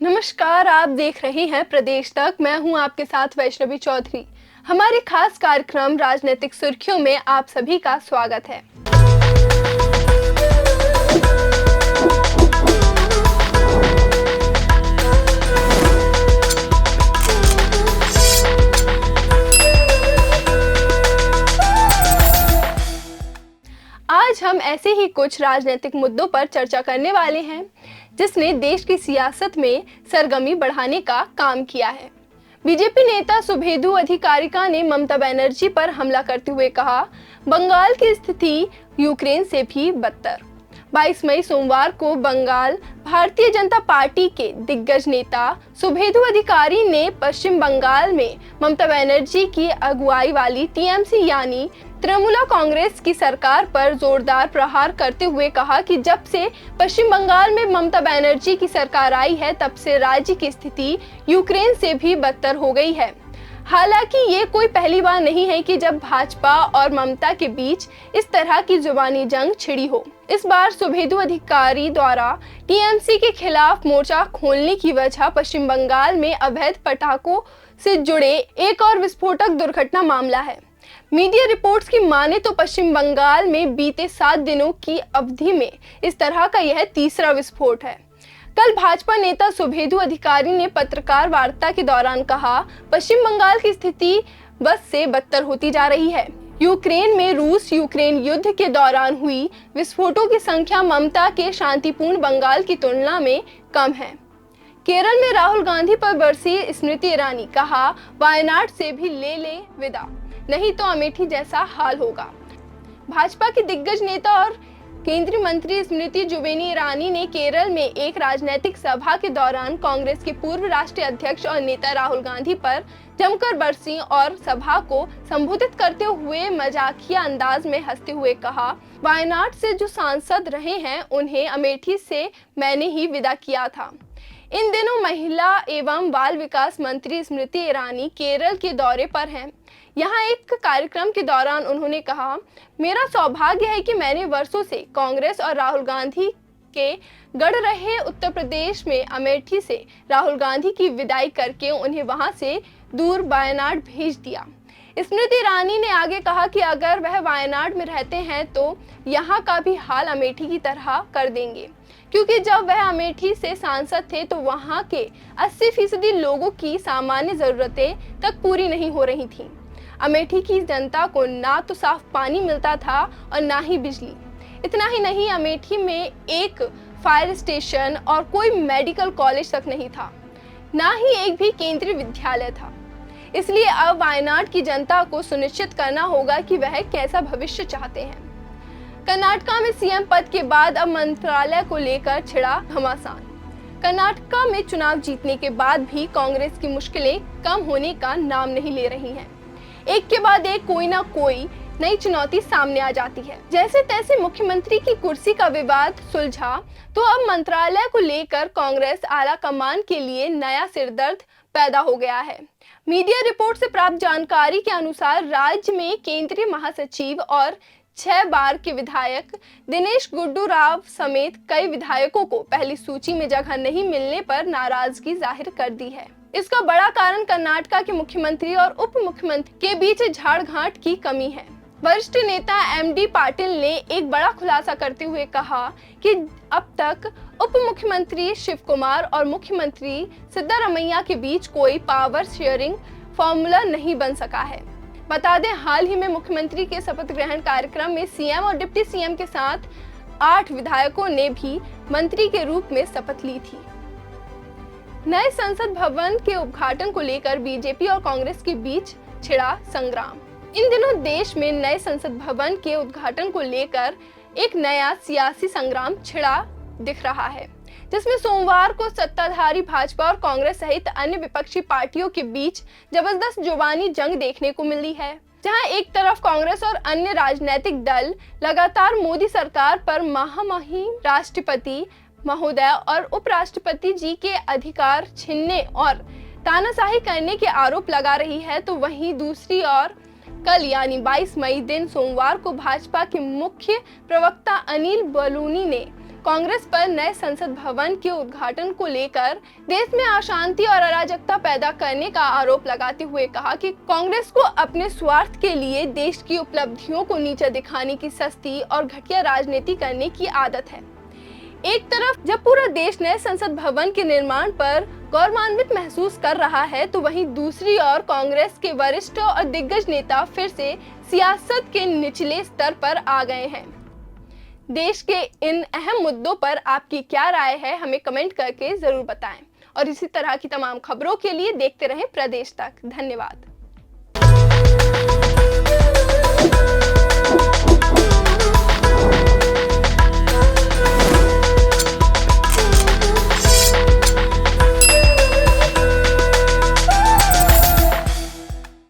नमस्कार, आप देख रहे हैं प्रदेश तक। मैं हूं आपके साथ वैष्णवी चौधरी। हमारे खास कार्यक्रम राजनीतिक सुर्खियों में आप सभी का स्वागत है। आज हम ऐसे ही कुछ राजनीतिक मुद्दों पर चर्चा करने वाले हैं जिसने देश की सियासत में सरगर्मी बढ़ाने का काम किया है। बीजेपी नेता शुभेंदु अधिकारी ने ममता बनर्जी पर हमला करते हुए कहा, बंगाल की स्थिति यूक्रेन से भी बदतर। 22 मई सोमवार को बंगाल भारतीय जनता पार्टी के दिग्गज नेता शुभेंदु अधिकारी ने पश्चिम बंगाल में ममता बनर्जी की अगुवाई वाली टीएमसी यानी तृणमूल कांग्रेस की सरकार पर जोरदार प्रहार करते हुए कहा कि जब से पश्चिम बंगाल में ममता बनर्जी की सरकार आई है तब से राज्य की स्थिति यूक्रेन से भी बदतर हो गई है। हालांकि ये कोई पहली बार नहीं है कि जब भाजपा और ममता के बीच इस तरह की जुबानी जंग छिड़ी हो। इस बार शुभेंदु अधिकारी द्वारा टीएमसी के खिलाफ मोर्चा खोलने की वजह पश्चिम बंगाल में अवैध पटाखों से जुड़े एक और विस्फोटक दुर्घटना मामला है। मीडिया रिपोर्ट्स की माने तो पश्चिम बंगाल में बीते 7 दिनों की अवधि में इस तरह का यह तीसरा विस्फोट है। कल भाजपा नेता शुभेंदु अधिकारी ने पत्रकार वार्ता के दौरान कहा, पश्चिम बंगाल की स्थिति बस से बदतर होती जा रही है। यूक्रेन में रूस यूक्रेन युद्ध के दौरान हुई विस्फोटों की संख्या ममता के शांतिपूर्ण बंगाल की तुलना में कम है। केरल में राहुल गांधी पर बरसी स्मृति ईरानी, कहा वायनाड से भी ले विदा, नहीं तो अमेठी जैसा हाल होगा। भाजपा की दिग्गज नेता और केंद्रीय मंत्री स्मृति जुबिनी ईरानी ने केरल में एक राजनीतिक सभा के दौरान कांग्रेस के पूर्व राष्ट्रीय अध्यक्ष और नेता राहुल गांधी पर जमकर बरसी और सभा को संबोधित करते हुए मजाकिया अंदाज में हंसते हुए कहा, वायनाड से जो सांसद रहे हैं उन्हें अमेठी से मैंने ही विदा किया था। इन दिनों महिला एवं बाल विकास मंत्री स्मृति ईरानी केरल के दौरे पर हैं। यहाँ एक कार्यक्रम के दौरान उन्होंने कहा, मेरा सौभाग्य है कि मैंने वर्षों से कांग्रेस और राहुल गांधी के गढ़ रहे उत्तर प्रदेश में अमेठी से राहुल गांधी की विदाई करके उन्हें वहां से दूर वायनाड भेज दिया। स्मृति ईरानी ने आगे कहा कि अगर वह वायनाड में रहते हैं तो यहाँ का भी हाल अमेठी की तरह कर देंगे, क्योंकि जब वह अमेठी से सांसद थे तो वहाँ के 80% लोगों की सामान्य जरूरतें तक पूरी नहीं हो रही थी। अमेठी की जनता को ना तो साफ पानी मिलता था और ना ही बिजली। इतना ही नहीं, अमेठी में एक फायर स्टेशन और कोई मेडिकल कॉलेज तक नहीं था, ना ही एक भी केंद्रीय विद्यालय था। इसलिए अब वायनाड की जनता को सुनिश्चित करना होगा कि वह कैसा भविष्य चाहते हैं। कर्नाटक में सीएम पद के बाद अब मंत्रालय को लेकर छिड़ा घमासान। कर्नाटक में चुनाव जीतने के बाद भी कांग्रेस की मुश्किलें कम होने का नाम नहीं ले रही हैं। एक के बाद एक कोई ना कोई नई चुनौती सामने आ जाती है। जैसे तैसे मुख्यमंत्री की कुर्सी का विवाद सुलझा तो अब मंत्रालय को लेकर कांग्रेस आला कमान के लिए नया सिरदर्द पैदा हो गया है। मीडिया रिपोर्ट से प्राप्त जानकारी के अनुसार राज्य में केंद्रीय महासचिव और 6 बार के विधायक दिनेश गुड्डू राव समेत कई विधायकों को पहली सूची में जगह नहीं मिलने पर नाराजगी जाहिर कर दी है। इसका बड़ा कारण कर्नाटक के मुख्यमंत्री और उप मुख्यमंत्री के बीच झाड़-घाट की कमी है। वरिष्ठ नेता एमडी पाटिल ने एक बड़ा खुलासा करते हुए कहा कि अब तक उप मुख्यमंत्री शिव कुमार और मुख्यमंत्री सिद्धारमैया के बीच कोई पावर शेयरिंग फॉर्मूला नहीं बन सका है। बता दें, हाल ही में मुख्यमंत्री के शपथ ग्रहण कार्यक्रम में सीएम और डिप्टी सीएम के साथ 8 विधायकों ने भी मंत्री के रूप में शपथ ली थी। नए संसद भवन के उद्घाटन को लेकर बीजेपी और कांग्रेस के बीच छिड़ा संग्राम। इन दिनों देश में नए संसद भवन के उद्घाटन को लेकर एक नया सियासी संग्राम छिड़ा दिख रहा है, जिसमें सोमवार को सत्ताधारी भाजपा और कांग्रेस सहित अन्य विपक्षी पार्टियों के बीच जबरदस्त जुबानी जंग देखने को मिली है। जहां एक तरफ कांग्रेस और अन्य राजनीतिक दल लगातार मोदी सरकार पर महामहिम राष्ट्रपति महोदय और उपराष्ट्रपति जी के अधिकार छीनने और तानाशाही करने के आरोप लगा रही है, तो वहीं दूसरी ओर कल यानी 22 मई दिन सोमवार को भाजपा के मुख्य प्रवक्ता अनिल बलूनी ने कांग्रेस पर नए संसद भवन के उद्घाटन को लेकर देश में अशांति और अराजकता पैदा करने का आरोप लगाते हुए कहा कि कांग्रेस को अपने स्वार्थ के लिए देश की उपलब्धियों को नीचा दिखाने की सस्ती और घटिया राजनीति करने की आदत है। एक तरफ जब पूरा देश नए संसद भवन के निर्माण पर गौरवान्वित महसूस कर रहा है, तो वहीं दूसरी ओर कांग्रेस के वरिष्ठ और दिग्गज नेता फिर से सियासत के निचले स्तर पर आ गए हैं। देश के इन अहम मुद्दों पर आपकी क्या राय है, हमें कमेंट करके जरूर बताएं। और इसी तरह की तमाम खबरों के लिए देखते रहें प्रदेश तक। धन्यवाद।